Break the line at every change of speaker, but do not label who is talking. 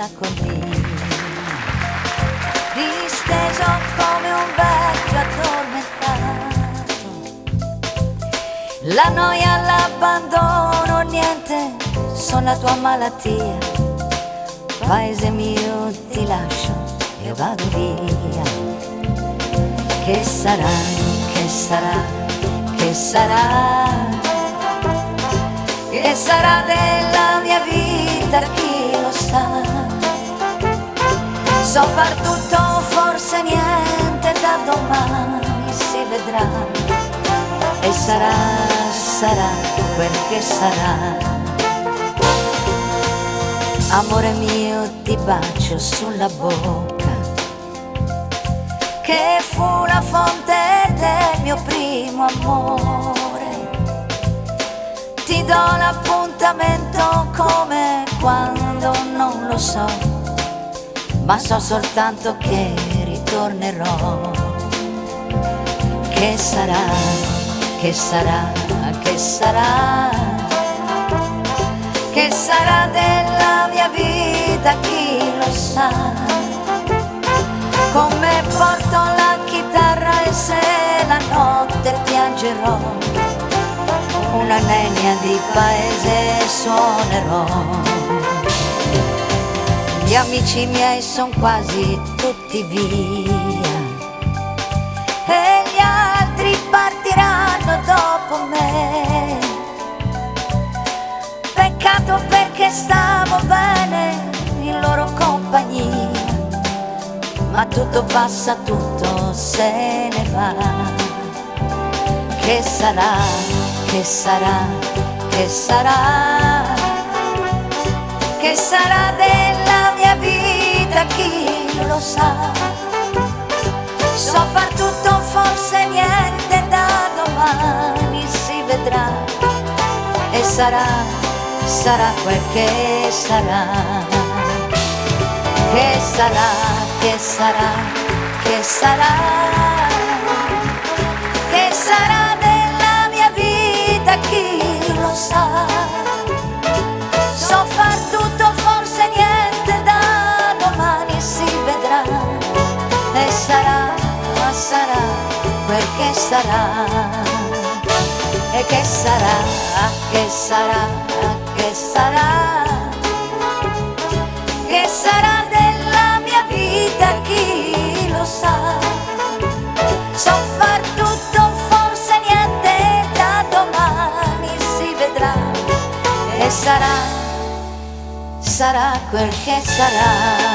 sulla collina, disteso come un vecchio addormentato. La noia, l'abbandono, niente, sono la tua malattia. Paese mio, ti lascio e vado via. Che sarà, che sarà, che sarà? Che sarà della mia vita, chi lo sa? So far tutto, forse niente, da domani si vedrà. E sarà, sarà quel che sarà. Amore mio, ti bacio sulla bocca, che fu la fonte del mio primo amore. Ti do l'appuntamento come quando non lo so, ma so soltanto che ritornerò. Che sarà, che sarà, che sarà? Che sarà della mia vita, chi lo sa? Come porto la chitarra e se la notte piangerò, una nenia di paese suonerò. Gli amici miei son quasi tutti via e gli altri partiranno dopo me. Peccato perché stavo bene in loro compagnia, ma tutto passa, tutto se ne va. Che sarà, che sarà, che sarà? Che sarà della mia vita, chi lo sa? So far tutto, forse niente, da domani si vedrà. E sarà, sarà quel che sarà. Che sarà, che sarà, che sarà? Che sarà della mia vita, chi lo sa? So far tutto, forse niente, da domani si vedrà. E sarà, sarà quel che sarà. E che sarà, che sarà, che sarà? Che sarà della mia vita, chi lo sa? So far tutto, forse niente, da domani si vedrà. E sarà, sarà quel che sarà.